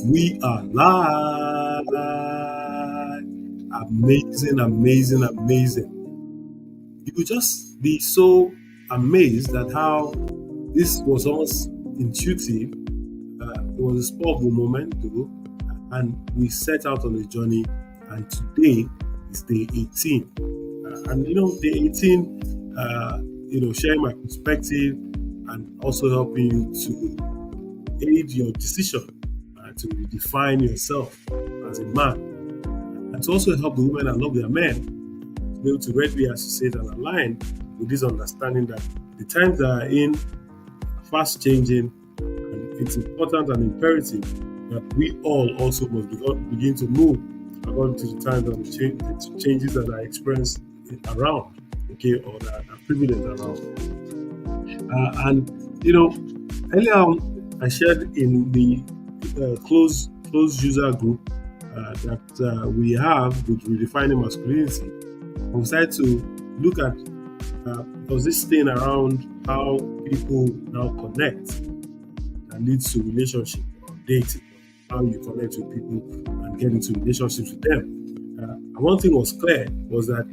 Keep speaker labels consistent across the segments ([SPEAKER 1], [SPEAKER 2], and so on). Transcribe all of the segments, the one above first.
[SPEAKER 1] We are live. Amazing, amazing, amazing. You could just be so amazed at how this was almost intuitive. It was a spur of the moment, though, and we set out on a journey. And today is day 18. And day 18, sharing my perspective and also helping you to aid your decision to redefine yourself as a man, and to also help the women that love their men to be able to readily associate and align with this understanding that the times that are in are fast changing, and it's important and imperative that we all also must begin to move according to the times and the changes that are experienced around, okay, or that are prevalent around. And earlier on, I shared in the closed user group that we have with redefining masculinity. I decided to look at because this thing around how people now connect and leads to relationship or dating, how you connect with people and get into relationships with them. And one thing was clear was that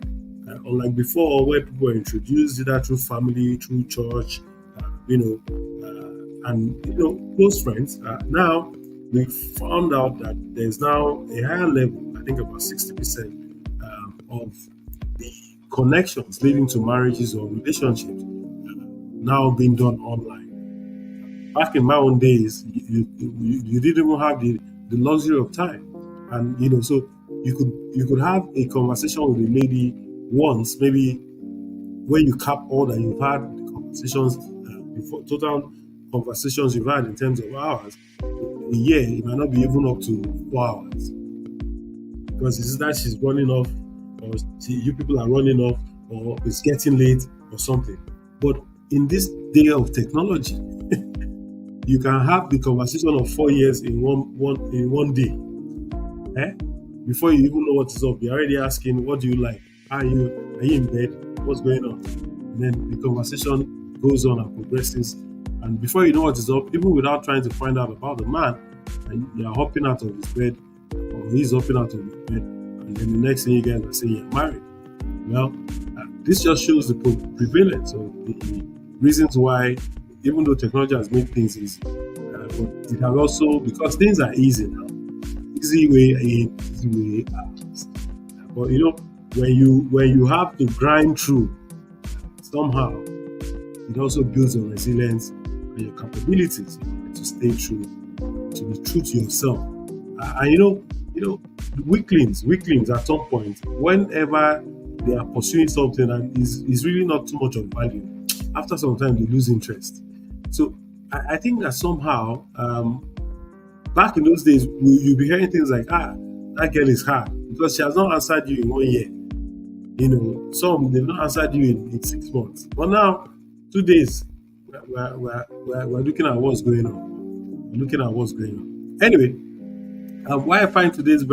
[SPEAKER 1] unlike before, where people were introduced either through family, through church, and close friends, now we found out that there's now a higher level, I think about 60% of the connections leading to marriages or relationships now being done online. Back in my own days, you didn't even have the luxury of time, and so you could have a conversation with a lady once, maybe when you cap all that you've had the conversations before, total conversations you've had in terms of hours, a year, it might not be even up to 4 hours because it's that she's running off, or you people are running off, or it's getting late or something. But in this day of technology, you can have the conversation of 4 years in one day. Eh? Before you even know what is up, you're already asking, "What do you like? Are you in bed? What's going on?" And then the conversation goes on and progresses. And before you know what is up, even without trying to find out about the man, and you're hopping out of his bed, or he's hopping out of his bed, and then the next thing you guys are saying you're married. Well, this just shows the prevalence of the reasons why, even though technology has made things easy, but it has also, because things are easy now, easy way in, easy way out. But when you have to grind through, somehow it also builds your resilience and your capabilities to stay true, to be true to yourself. Weaklings at some point, whenever they are pursuing something and is really not too much of value, after some time they lose interest. So I think that somehow, back in those days, you'll be hearing things like, that girl is hard because she has not answered you in 1 year. Some they've not answered you in 6 months. But now, 2 days, we're looking at what's going on. We're looking at what's going on. Anyway, why I find today's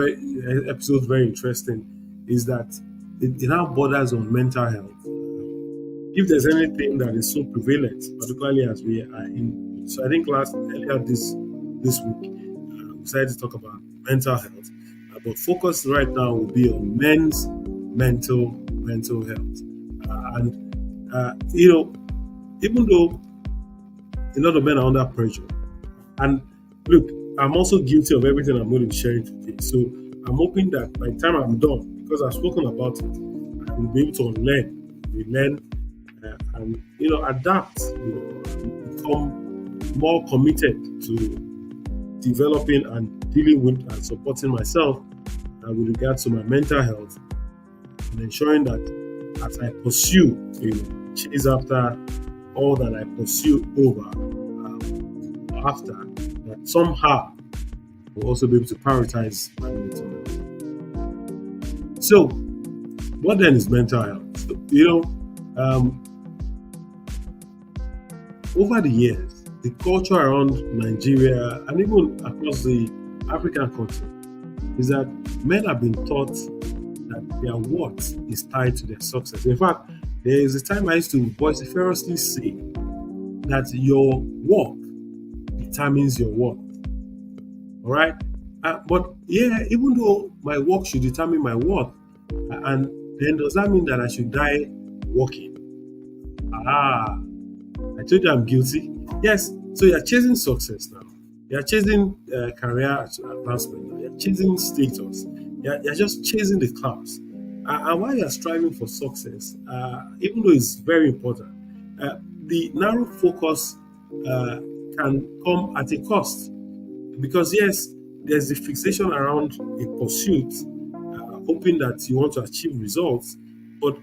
[SPEAKER 1] episode very interesting is that it now borders on mental health. If there's anything that is so prevalent, particularly as we are in, so I think earlier this week, we decided to talk about mental health, but focus right now will be on men's mental health, even though a lot of men are under pressure, and look, I'm also guilty of everything I'm going to be sharing today. So I'm hoping that by the time I'm done, because I've spoken about it, I will be able to unlearn, relearn, and adapt, and become more committed to developing and dealing with and supporting myself with regards to my mental health, and ensuring that as I pursue, chase after all that I pursue over after, that somehow will also be able to prioritize my mental health. So, what then is mental health? So, over the years, the culture around Nigeria and even across the African continent is that men have been taught that their worth is tied to their success. In fact, there is a time I used to vociferously say that your work determines your worth. All right. But yeah, even though my work should determine my worth, and then does that mean that I should die working? Ah, I told you I'm guilty. Yes. So you're chasing success now. You're chasing career advancement now. You're chasing status. You're just chasing the clouds. And while you're striving for success, even though it's very important, the narrow focus uh, can come at a cost. Because yes, there's the fixation around a pursuit, hoping that you want to achieve results. But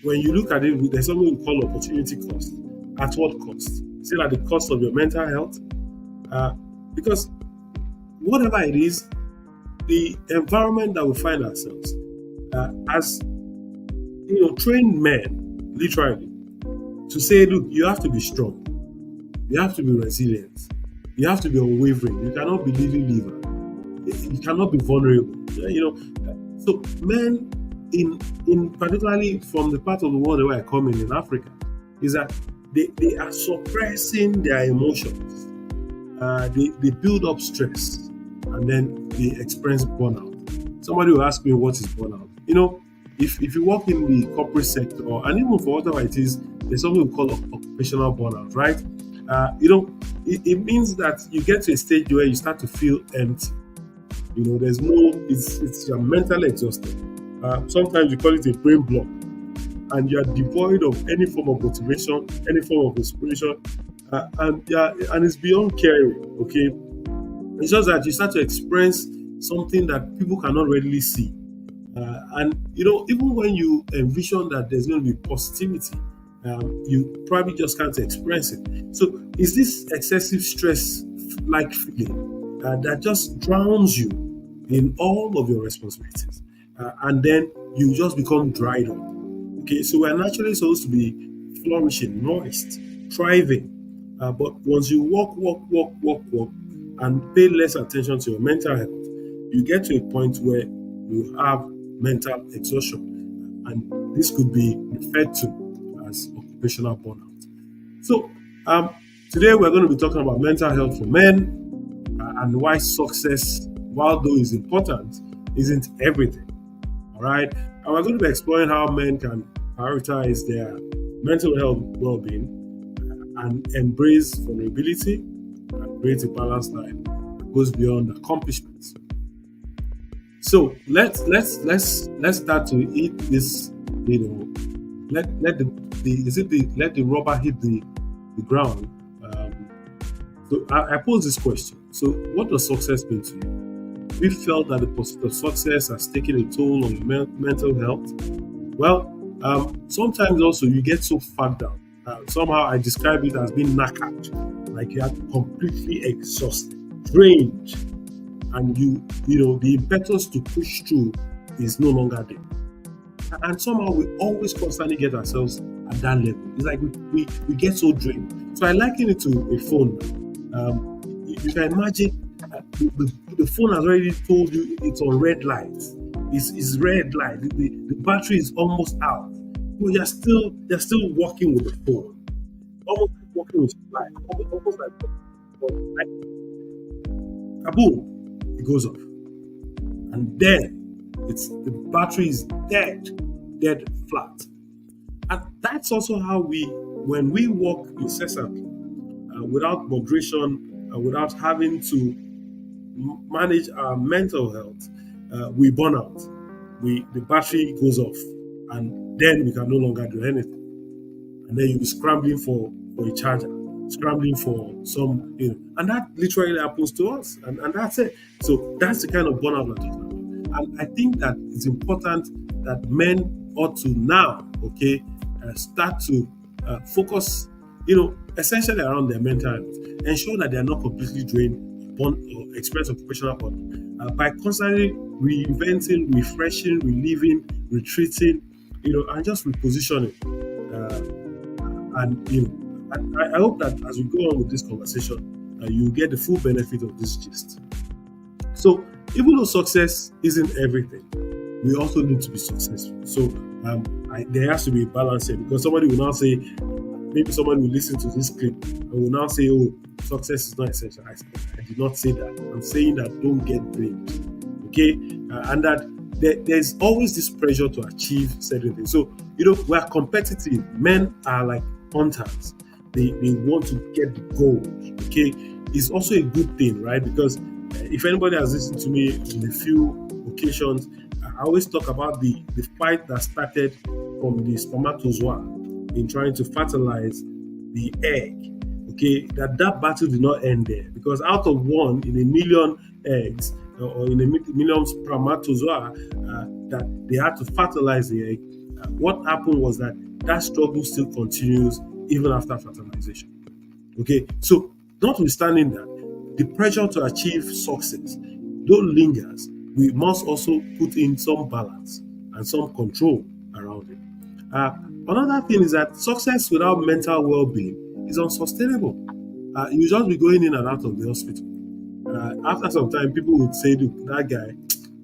[SPEAKER 1] when you look at it, there's something we call opportunity cost. At what cost? Still at the cost of your mental health. Uh, because whatever it is, the environment that we find ourselves as trained men, literally, to say, look, you have to be strong, you have to be resilient, you have to be unwavering, you cannot be lily liver, you cannot be vulnerable. So men in particularly from the part of the world where I come in Africa, is that they are suppressing their emotions. They build up stress and then they experience burnout. Somebody will ask me what is burnout. If you work in the corporate sector and even for whatever it is, there's something we call occupational burnout, right? It means that you get to a stage where you start to feel empty. There's no, it's you're mentally exhausted. Sometimes you call it a brain block, and you are devoid of any form of motivation, any form of inspiration, and it's beyond caring. Okay, it's just that you start to experience something that people cannot readily see, and even when you envision that there's going to be positivity, you probably just can't experience it. So, is this excessive stress like feeling that just drowns you in all of your responsibilities, and then you just become dried up? Okay, so we're naturally supposed to be flourishing, moist, thriving. But once you walk, and pay less attention to your mental health, you get to a point where you have mental exhaustion. And this could be referred to as occupational burnout. So, today we're going to be talking about mental health for men and why success, while though is important, isn't everything. All right. And we're going to be exploring how men can prioritize their mental health well being and embrace vulnerability and create a balanced life that goes beyond accomplishments. So let's start to eat this, let the rubber hit the ground. So I pose this question. So what does success mean to you? We felt that the pursuit of success has taken a toll on your mental health. Well, sometimes also you get so fagged out. Somehow I describe it as being knackered, like you are completely exhausted, drained, and the impetus to push through is no longer there. And somehow we always constantly get ourselves at that level. It's like we get so drained. So I liken it to a phone. You can imagine the phone has already told you it's on red light. It's red light. The battery is almost out. But they're still working with the phone. Almost like working with light. Almost like kaboom, it goes off. And then the battery is dead flat. And that's also how when we work incessantly, without moderation, without having to manage our mental health, we burn out. The battery goes off, and then we can no longer do anything. And then you'll be scrambling for a charger, scrambling for some, and that literally happens to us, and that's it. So that's the kind of burnout we're talking about. And I think that it's important that men ought to now, start to focus, essentially around their mental health, ensure that they are not completely drained or experience occupational burnout by constantly reinventing, refreshing, reliving, retreating, and just repositioning. And I hope that as we go on with this conversation, you get the full benefit of this gist. So, even though success isn't everything, we also need to be successful. So, there has to be a balance here, because somebody will now say, maybe somebody will listen to this clip and will now say, oh, success is not essential. I did not say that. I'm saying that don't get blamed. Okay? And that there's always this pressure to achieve certain things. So, we are competitive. Men are like hunters. They want to get the gold. Okay? It's also a good thing, right? Because if anybody has listened to me in a few occasions, I always talk about the fight that started from the spermatozoa in trying to fertilize the egg. Okay, that battle did not end there, because out of one in a million eggs or in a million spermatozoa that they had to fertilize the egg, what happened was that struggle still continues even after fertilization. Okay, so notwithstanding that, the pressure to achieve success, though lingers, we must also put in some balance and some control around it. Another thing is that success without mental well-being is unsustainable. You just be going in and out of the hospital. After some time, people would say, look, that guy,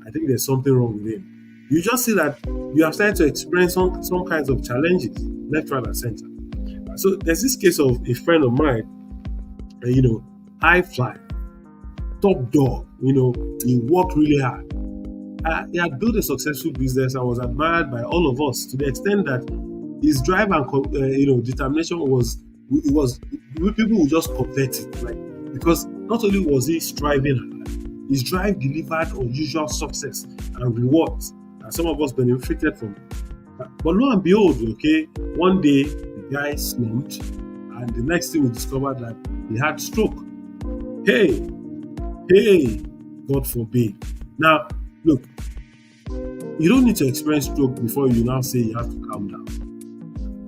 [SPEAKER 1] I think there's something wrong with him. You just see that you have started to experience some kinds of challenges left, right, and center. So there's this case of a friend of mine, high fly, top dog, he worked really hard. He had built a successful business and was admired by all of us, to the extent that his drive and determination was people would just covet it, like, because not only was he striving hard, his drive delivered unusual success and rewards, and some of us benefited from it. But lo and behold, okay, one day the guy slumped, and the next thing we discovered that he had stroke. Hey, God forbid. Now, look, you don't need to experience stroke before you now say you have to calm down.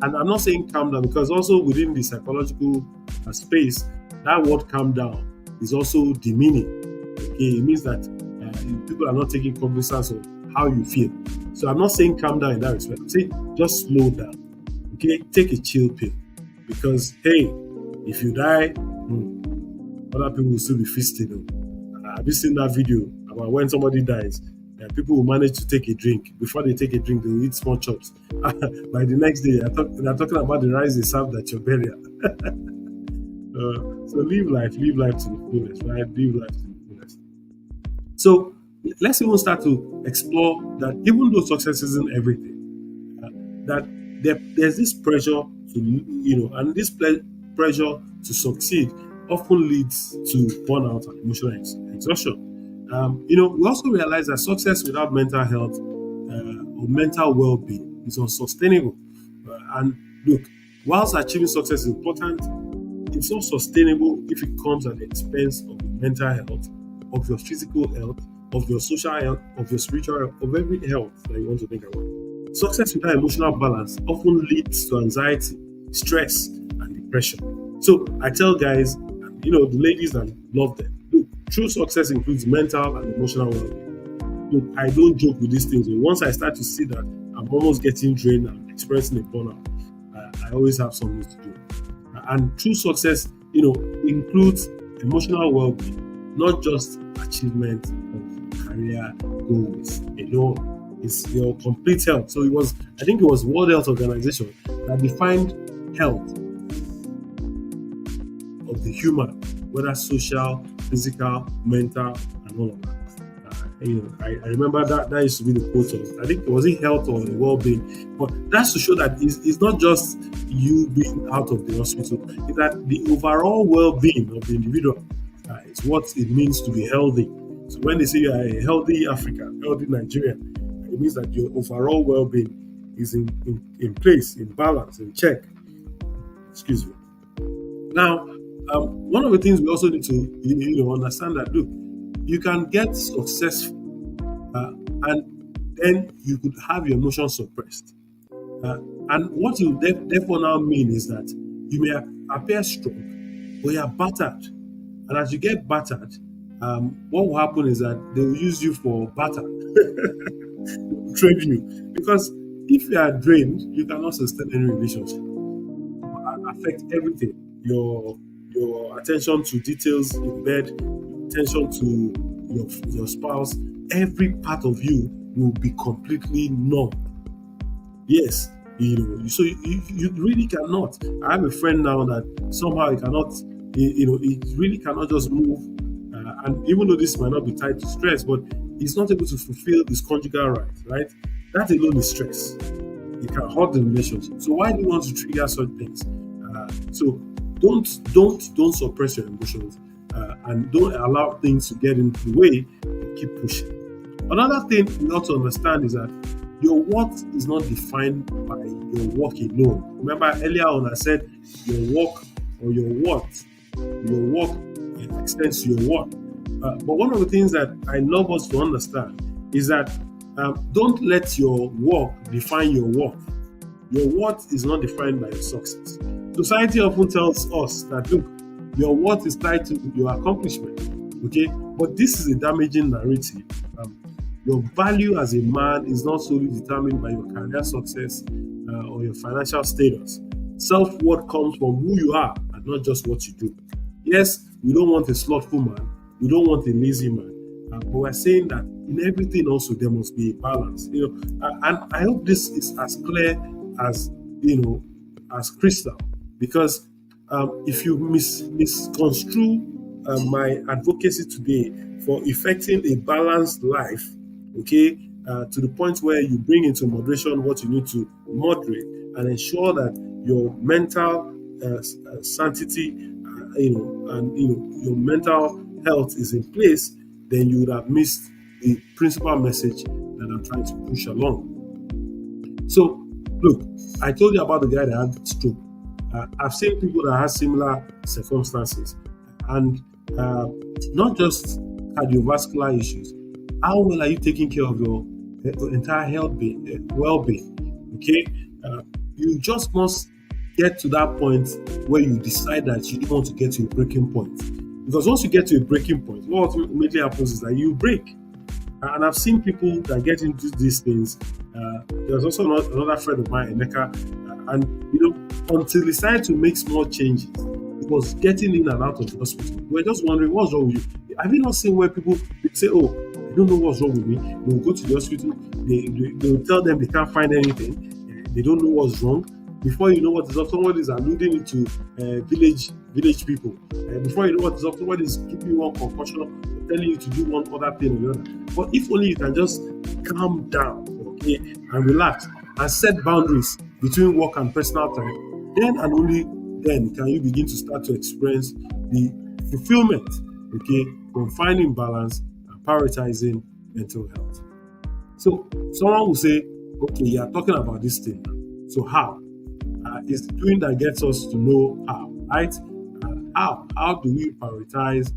[SPEAKER 1] And I'm not saying calm down, because also within the psychological space, that word calm down is also demeaning. Okay, it means that people are not taking cognizance of how you feel. So I'm not saying calm down in that respect. I'm saying just slow down. Okay, take a chill pill. Because, hey, if you die, other people will still be feasting. Have you seen that video about when somebody dies? People will manage to take a drink. Before they take a drink, they will eat small chops. By the next day, they're talking about the rice they served at your burial. So live life to the fullest, right? Live life to the fullest. So let's even start to explore that even though success isn't everything, that there's this pressure to, and this pressure to succeed often leads to burnout and emotional exhaustion. We also realize that success without mental health or mental well-being is unsustainable. And look, whilst achieving success is important, it's not sustainable if it comes at the expense of your mental health, of your physical health, of your social health, of your spiritual health, of every health that you want to think about. Success without emotional balance often leads to anxiety, stress, and depression. So I tell guys, the ladies that love them, look, true success includes mental and emotional well-being. Look, I don't joke with these things. Once I start to see that I'm almost getting drained and experiencing a burnout, I always have something to do. And true success, includes emotional well-being, not just achievement of career goals alone. It's your complete health. So I think it was World Health Organization that defined health of the human, whether social, physical, mental, and all of that. I remember that used to be the quote of, I think, was it health or well-being? But that's to show that it's not just you being out of the hospital, it's that the overall well-being of the individual is what it means to be healthy. So when they say you are a healthy African, healthy Nigerian, it means that your overall well-being is in place, in balance, in check. Excuse me. Now, one of the things we also need to understand that, look, you can get successful and then you could have your emotions suppressed. And what you therefore now mean is that you may appear strong, but you are battered. And as you get battered, what will happen is that they will use you for barter, trade you. Because if you are drained, you cannot sustain any relationship. Affect everything. Your attention to details in bed, attention to your spouse, every part of you will be completely numb. Yes, so you really cannot. I have a friend now that somehow he cannot it really cannot just move. And even though this might not be tied to stress, but he's not able to fulfill his conjugal rights, right? That alone is stress. It can hurt the relationship. So why do you want to trigger such things? So don't suppress your emotions, and don't allow things to get into the way. Keep pushing. Another thing you ought to understand is that your worth is not defined by your work alone. Remember earlier on I said your work or your work extends to your work. But one of the things that I love us to understand is that don't let your work define your worth. Your worth is not defined by your success. Society often tells us that, look, your worth is tied to your accomplishment. Okay, but this is a damaging narrative. Your value as a man is not solely determined by your career success or your financial status. Self-worth comes from who you are and not just what you do. Yes, we don't want a slothful man. We don't want a lazy man. But we're saying that in everything also there must be a balance. And I hope this is as clear as as crystal. Because if you misconstrue my advocacy today for effecting a balanced life, okay, to the point where you bring into moderation what you need to moderate and ensure that your mental sanctity, your mental health is in place, then you would have missed the principal message that I'm trying to push along. So, look, I told you about the guy that had stroke. I've seen people that have similar circumstances, and not just cardiovascular issues. How well are you taking care of your entire health well-being? Okay, you just must get to that point where you decide that you don't want to get to a breaking point. Because once you get to a breaking point, what ultimately happens is that you break. And I've seen people that get into these things. There's also another friend of mine, Emeka, and until he decided to make small changes, it was getting in and out of the hospital. We're just wondering what's wrong with you. Have you not seen where people say, "Oh, I don't know what's wrong with me"? They will go to the hospital. They will tell them they can't find anything. They don't know what's wrong. Before you know what is up, someone is alluding it to village people. Before you know what is up, someone is giving you one concussion, telling you to do one other thing or the other. But if only you can just calm down, okay, and relax and set boundaries between work and personal time, then and only then can you begin to start to experience the fulfillment, okay, from finding balance and prioritizing mental health. So someone will say, okay, you are talking about this thing. So how? It's doing that gets us to know how, right? How do we prioritize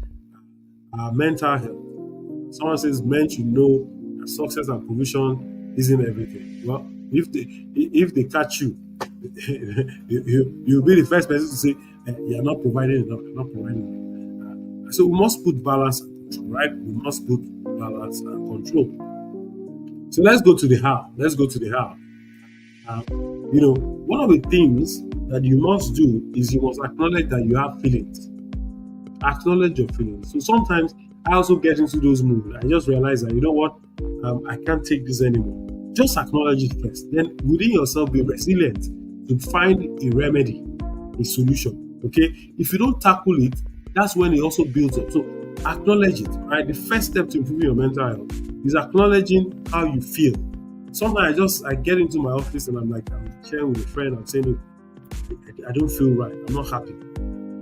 [SPEAKER 1] our mental health? Someone says men should know that success and provision isn't everything. Well, if they catch you, you'll be the first person to say you're not providing enough. You're not providing enough. So we must put balance and control, right? We must put balance and control. So let's go to the how. One of the things that you must do is you must acknowledge that you have feelings. Acknowledge your feelings. So sometimes I also get into those moods. I just realize that, I can't take this anymore. Just acknowledge it first. Then within yourself, be resilient to find a remedy, a solution. Okay? If you don't tackle it, that's when it also builds up. So acknowledge it. Right? The first step to improving your mental health is acknowledging how you feel. Sometimes I get into my office and I'm sharing with a friend. I'm saying, I don't feel right. I'm not happy.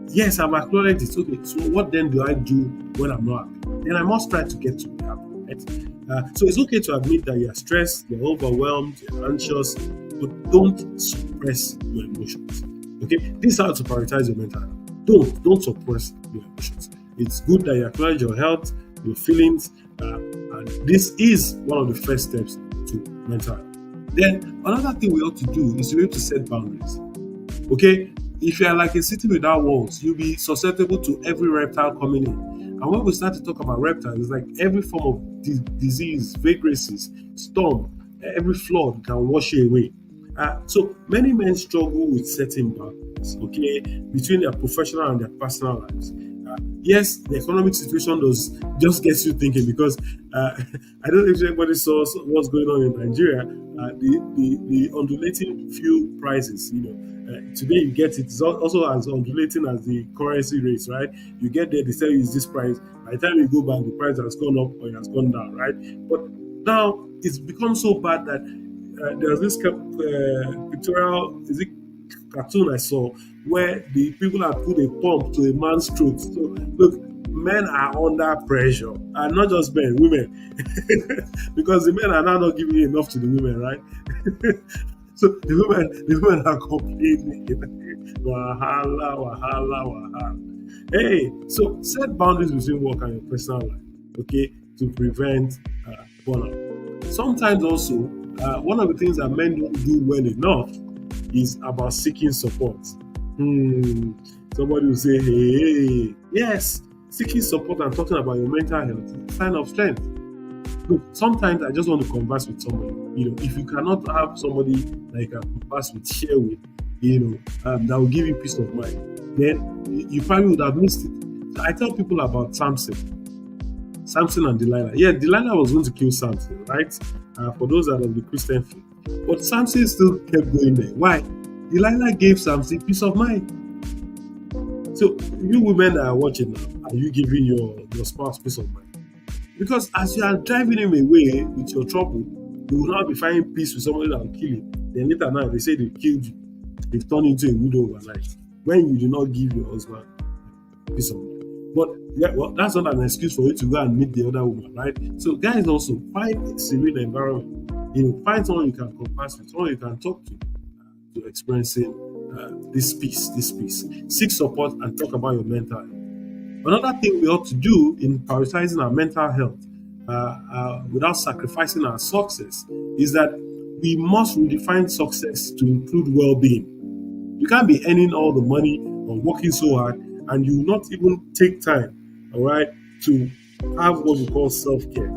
[SPEAKER 1] Yes, I've acknowledged it. Okay, so what then do I do when I'm not happy? Then I must try to get to be happy. Right? So it's okay to admit that you're stressed, you're overwhelmed, you're anxious, but don't suppress your emotions. Okay, this is how to prioritize your mental health. Don't suppress your emotions. It's good that you acknowledge your health, your feelings, and this is one of the first steps to mental health. Then another thing we ought to do is to be able to set boundaries. Okay, if you are like a city without walls, you'll be susceptible to every reptile coming in. And when we start to talk about reptiles, it's like every form of disease, vagrancies, storm, every flood can wash you away. So many men struggle with setting boundaries, okay, between their professional and their personal lives. Yes, the economic situation does just gets you thinking because I don't know if anybody saw what's going on in Nigeria. The undulating fuel prices, Today you get it. It's also as undulating as the currency rates, right? You get there, they tell you it's this price. By the time you go back, the price has gone up or it has gone down, right? But now it's become so bad that there's this pictorial, is it cartoon I saw where the people have put a pump to a man's throat. So look, men are under pressure, and not just men, women, because the men are now not giving enough to the women, right? So the women are complaining, wahala, wahala, wahala. Hey, so set boundaries between work and your personal life, okay, to prevent burnout. Sometimes also, one of the things that men don't do well enough is about seeking support. Hmm. Somebody will say, hey, yes, seeking support and talking about your mental health is a sign of strength. Look, sometimes I just want to converse with somebody. If you cannot have somebody that you can converse with, share with, that will give you peace of mind, then you probably would have missed it. So I tell people about Samson and Delilah. Yeah, Delilah was going to kill Samson, right? For those that are of the Christian faith. But Samson still kept going there. Why? Delilah gave Samson peace of mind. So, you women that are watching now, are you giving your spouse peace of mind? Because as you are driving him away with your trouble, you will not be finding peace with somebody that will kill him. Then later now, they say they killed you. They've turned into a widow overnight. When you do not give your husband peace of mind. But yeah, well, that's not an excuse for you to go and meet the other woman, right? So guys, also find a serene environment. Find someone you can converse with, someone you can talk to experiencing this peace. Seek support and talk about your mental health. Another thing we ought to do in prioritizing our mental health without sacrificing our success is that we must redefine success to include well-being. You can't be earning all the money or working so hard and you will not even take time, all right, to have what we call self-care.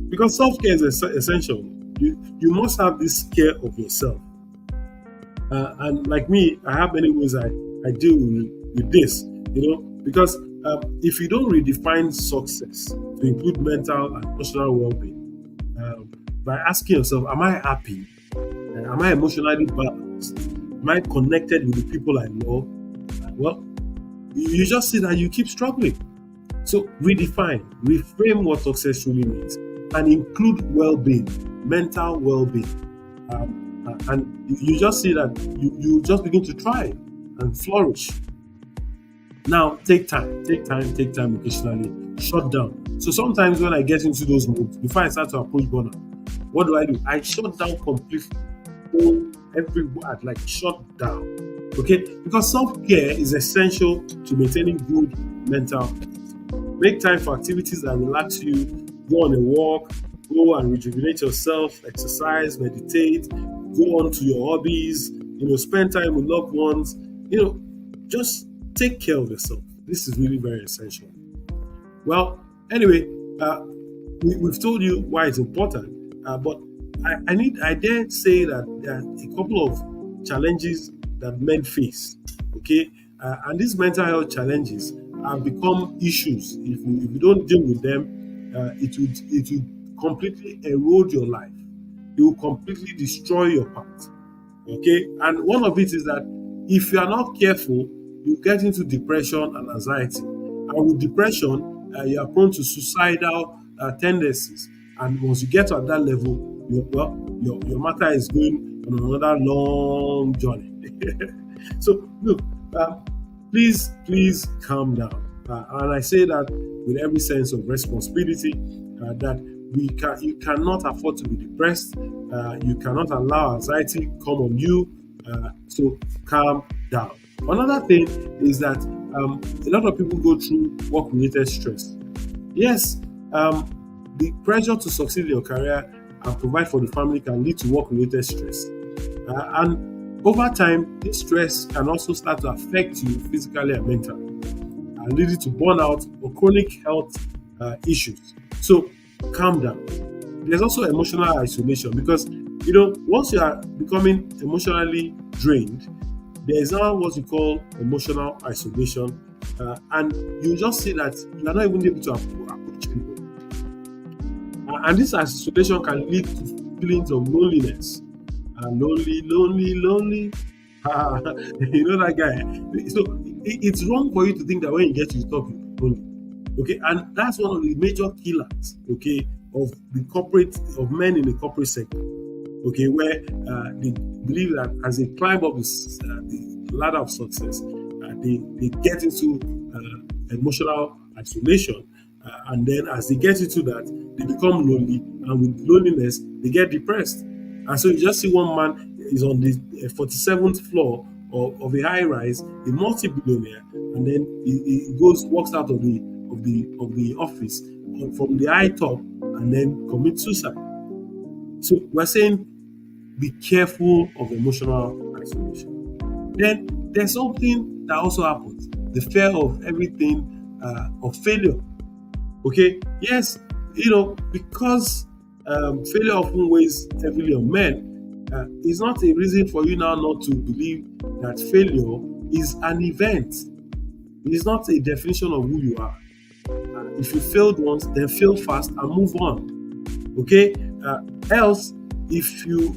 [SPEAKER 1] Because self-care is essential. You must have this care of yourself. And like me, I have many ways I deal with this, because if you don't redefine success to include mental and emotional well-being, by asking yourself, am I happy? Am I emotionally balanced? Am I connected with the people I love? Well, you just see that you keep struggling. So reframe what success really means and include well-being, mental well-being. And you just see that you just begin to thrive and flourish. Now, take time occasionally. Shut down. So sometimes when I get into those moods, before I start to approach burnout, what do? I shut down completely. Every word, like shut down. Okay? Because self-care is essential to maintaining good mental health. Make time for activities that relax you. Go on a walk, go and rejuvenate yourself, exercise, meditate, go on to your hobbies, spend time with loved ones, just take care of yourself. This is really very essential. Well, anyway, we've told you why it's important, but I dare say that there are a couple of challenges that men face, okay? And these mental health challenges have become issues. If you don't deal with them, it would completely erode your life. It will completely destroy your path, okay? And one of it is that if you are not careful, you get into depression and anxiety. And with depression, you are prone to suicidal tendencies. And once you get to that level, your matter is going on another long journey. So look, please calm down. And I say that with every sense of responsibility, that you cannot afford to be depressed. You cannot allow anxiety come on you. So calm down. Another thing is that a lot of people go through work-related stress. Yes, the pressure to succeed in your career and provide for the family can lead to work-related stress. And over time, this stress can also start to affect you physically and mentally, and leading to burnout or chronic health issues. So calm down. There's also emotional isolation because, once you are becoming emotionally drained, there is now what we call emotional isolation, and you just see that you are not even able to approach people. And this isolation can lead to feelings of loneliness, lonely, lonely, lonely. You know that guy. So it's wrong for you to think that when you get to the top, you're lonely. Okay, and that's one of the major killers. Okay, of the corporate of men in the corporate sector. Okay, where they believe that as they climb up the ladder of success, they get into emotional isolation, and then as they get into that, they become lonely, and with loneliness, they get depressed. And so you just see one man is on the 47th floor of a high rise, a multi-billionaire, and then he goes walks out of the office from the high top, and then commits suicide. So we're saying be careful of emotional isolation. Then there's something that also happens: the fear of everything, of failure. Okay, yes, because failure often weighs heavily on men. It's not a reason for you now not to believe that failure is an event. It is not a definition of who you are. If you failed once, then fail fast and move on. Okay, else if you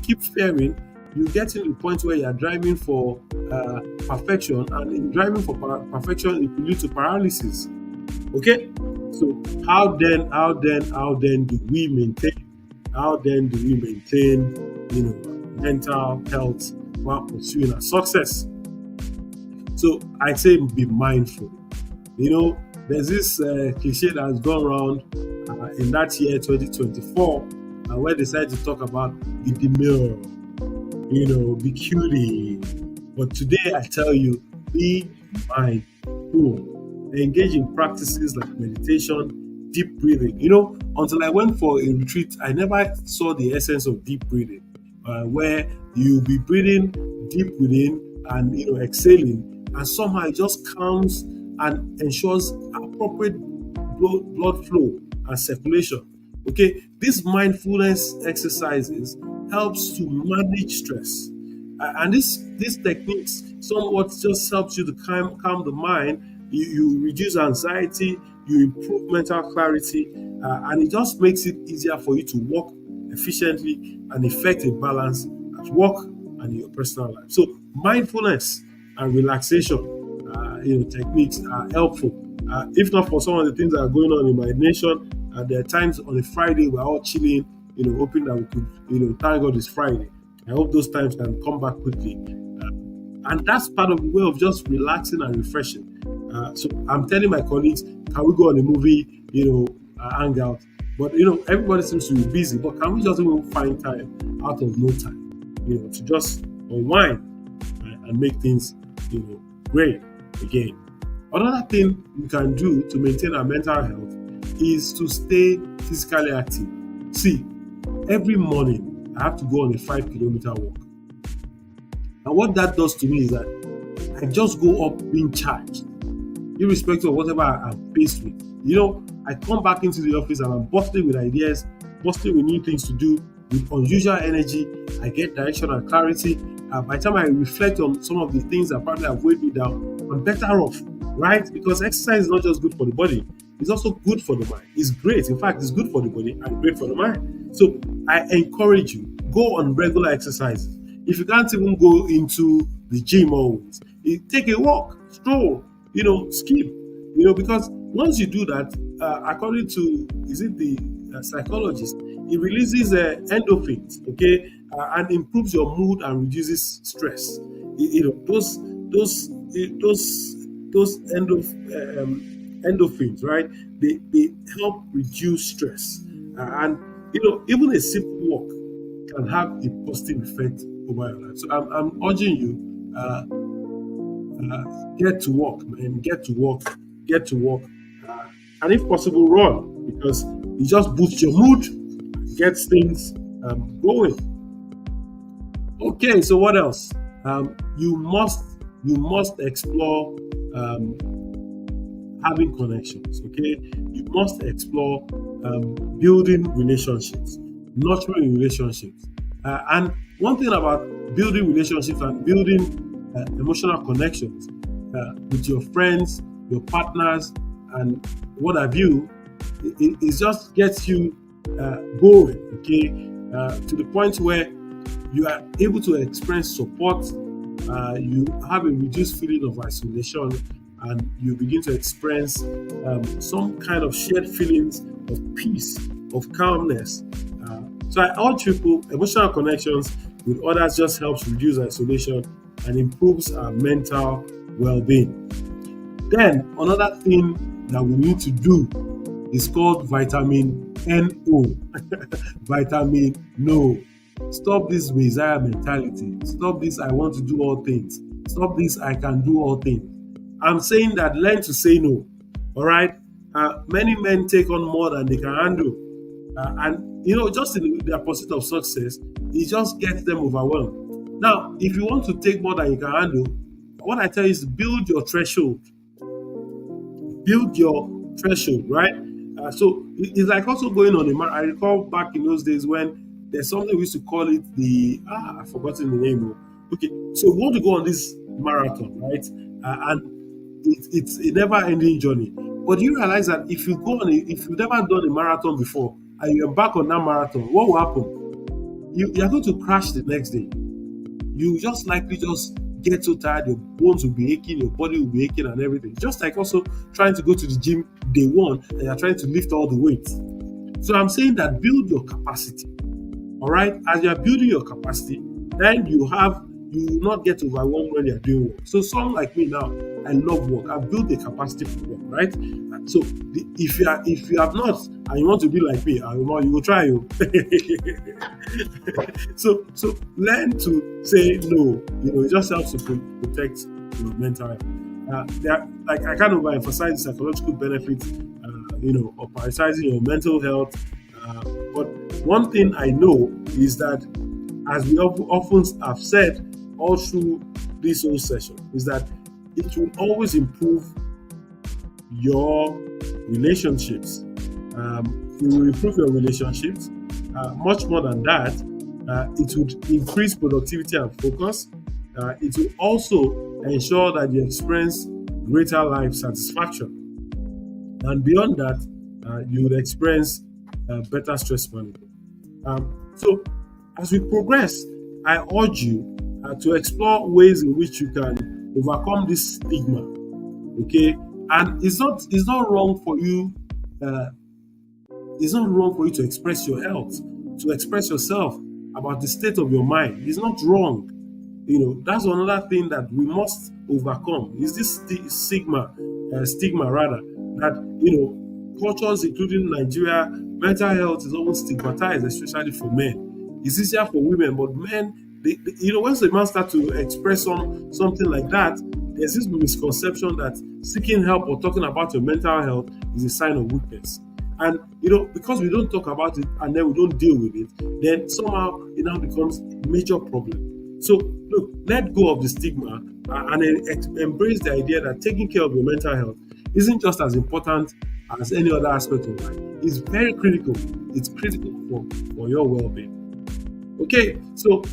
[SPEAKER 1] keep failing, you get to the point where you are driving for perfection, and in driving for perfection, it will lead to paralysis. Okay, so how then do we maintain mental health while pursuing our success? So I say be mindful. There's this cliche that has gone around in that year 2024, where they decided to talk about be demure, be cutie. But today I tell you, be mindful. Engage in practices like meditation, deep breathing. Until I went for a retreat, I never saw the essence of deep breathing, where you'll be breathing deep within and exhaling, and somehow it just calms and ensures appropriate blood flow and circulation. Okay, these mindfulness exercises helps to manage stress, and these techniques somewhat just helps you to calm the mind. You reduce anxiety, you improve mental clarity, and it just makes it easier for you to work efficiently and effect a balance at work and in your personal life. So mindfulness and relaxation, techniques are helpful. If not for some of the things that are going on in my nation, there are times on a Friday we're all chilling, hoping that we could, thank God it's Friday. I hope those times can come back quickly. And that's part of the way of just relaxing and refreshing. So I'm telling my colleagues, can we go on a movie, hang out? But everybody seems to be busy. But can we just even find time out of no time, to just unwind and make things, great again? Another thing we can do to maintain our mental health is to stay physically active. See, every morning I have to go on a 5-kilometer walk. And what that does to me is that I just go up being charged, irrespective of whatever I'm faced with. I come back into the office and I'm bursting with ideas, bursting with new things to do, with unusual energy. I get direction and clarity. By the time I reflect on some of the things that probably have weighed me down, I'm better off, right? Because exercise is not just good for the body, it's also good for the mind. It's great. In fact, it's good for the body and great for the mind. So I encourage you, go on regular exercises. If you can't even go into the gym always, take a walk, stroll, skip, because once you do that, according to, is it the psychologist, it releases endorphins, okay, and improves your mood and reduces stress. Those endorphins, right? They help reduce stress, and even a simple walk can have a positive effect over your life. So I'm urging you, get to work, man. Get to work, and if possible, run, because it just boosts your mood, gets things going. Okay, so what else? You must explore having connections. Okay, you must explore building relationships, nurturing relationships, and one thing about building relationships and building emotional connections with your friends, your partners, and what have you, it just gets you going. Okay, to the point where you are able to experience support. You have a reduced feeling of isolation, and you begin to experience some kind of shared feelings of peace, of calmness. So I urge people, emotional connections with others just helps reduce isolation and improves our mental well-being. Then another thing that we need to do is called vitamin NO. Vitamin no. Stop this Messiah mentality. Stop this I want to do all things. Stop this I can do all things. I'm saying that learn to say no. All right. Many men take on more than they can handle. And just in their pursuit of success, it just gets them overwhelmed. Now, if you want to take more than you can handle, what I tell you is build your threshold. Build your threshold, right? So it's like also going on a marathon. I recall back in those days when there's something we used to call it I've forgotten the name. Okay, so we want to go on this marathon, right? And it's a never-ending journey. But you realize that if you go on, if you've never done a marathon before and you embark on that marathon, what will happen? You're going to crash the next day. You just likely just get so tired, your bones will be aching, your body will be aching, and everything. Just like also trying to go to the gym day one and you're trying to lift all the weights. So I'm saying that build your capacity. All right, as you are building your capacity, then you will not get overwhelmed when you're doing work. So someone like me now, I love work. I've built the capacity for work, right? So if you have not and you want to be like me, you will try you. so learn to say no. It just helps to protect your mental health. Like I can't overemphasize the psychological benefits, of prioritizing your mental health. But one thing I know is that, as we often have said all through this whole session, is that it will always improve your relationships. It will improve your relationships. Much more than that, it would increase productivity and focus. It will also ensure that you experience greater life satisfaction. And beyond that, you would experience better stress management. So, as we progress, I urge you to explore ways in which you can overcome this stigma. Okay, and it's not wrong for you. It's not wrong for you to express your health, to express yourself about the state of your mind. It's not wrong. That's another thing that we must overcome. Is this stigma rather, that cultures including Nigeria, mental health is almost stigmatized, especially for men. It's easier for women, but men, once a man starts to express something like that, there's this misconception that seeking help or talking about your mental health is a sign of weakness. And because we don't talk about it and then we don't deal with it, then somehow it now becomes a major problem. So look, let go of the stigma and embrace the idea that taking care of your mental health isn't just as important as any other aspect of life. It's very critical. It's critical for your well-being. Okay, so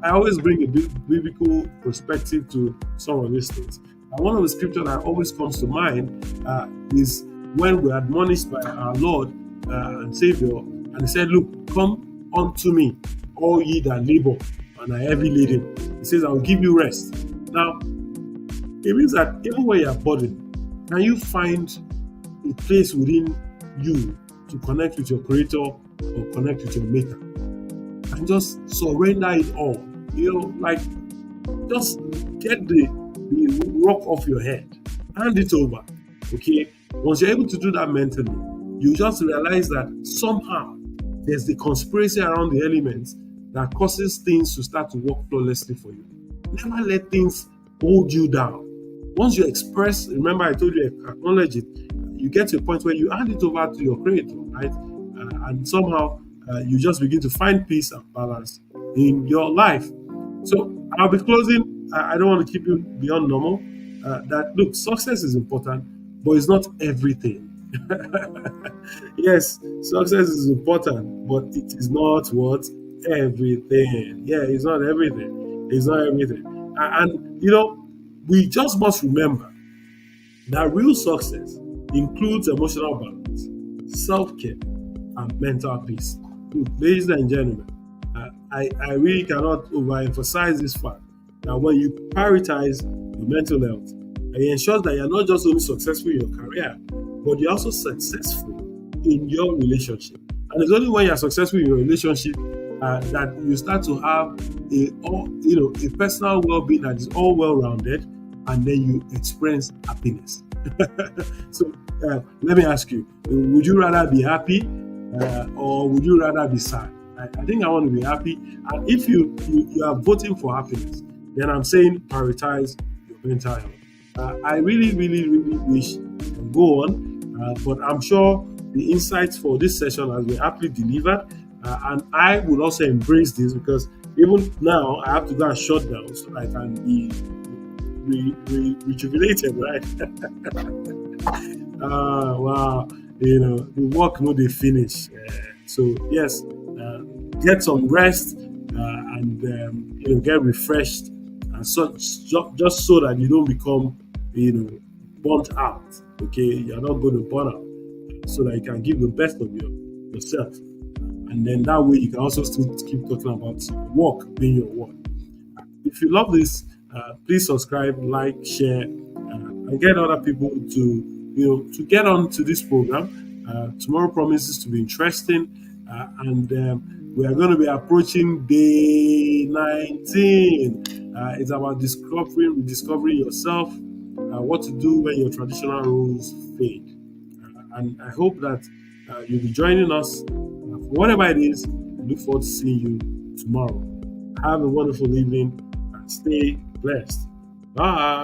[SPEAKER 1] I always bring a biblical perspective to some of these things. And one of the scriptures that always comes to mind is when we're admonished by our Lord and Savior, and He said, "Look, come unto me, all ye that labor and are heavy laden." He says, "I will give you rest." Now, it means that even when you're burdened, can you find a place within you to connect with your Creator or connect with your Maker, and just surrender it all? Just get the rock off your head, hand it over. Okay, once you're able to do that mentally, you just realize that somehow there's the conspiracy around the elements that causes things to start to work flawlessly for you. Never let things hold you down. Once you express, remember I told you, acknowledge it, you get to a point where you hand it over to your Creator, right? And somehow you just begin to find peace and balance in your life. So I'll be closing. I don't want to keep you beyond normal. That look, success is important, but it's not everything. Yes, success is important, but it is not what everything. Yeah, it's not everything. It's not everything. And we just must remember that real success includes emotional balance, self-care, and mental peace. Look, ladies and gentlemen, I really cannot overemphasize this fact that when you prioritize your mental health, it ensures that you're not just only successful in your career, but you're also successful in your relationship. And it's only when you're successful in your relationship that you start to have a personal well-being that is all well-rounded, and then you experience happiness. So let me ask you: would you rather be happy, or would you rather be sad? I think I want to be happy. And if you are voting for happiness, then I'm saying prioritize your mental health. I really, really, really wish I can go on, but I'm sure the insights for this session has been aptly delivered. And I will also embrace this, because even now I have to go and shut down so I can be rejuvenated, right? Wow, the work no they finish. So yes, get some rest, and get refreshed, and so just so that you don't become burnt out. Okay, you're not going to burn out, so that you can give the best of yourself, and then that way you can also still keep talking about work being your work. If you love this, please subscribe, like, share, and get other people to get on to this program. Tomorrow promises to be interesting, and we are going to be approaching day 19. It's about rediscovering yourself, what to do when your traditional roles fade. And I hope that you'll be joining us for whatever it is. I look forward to seeing you tomorrow. Have a wonderful evening and stay blessed. Bye.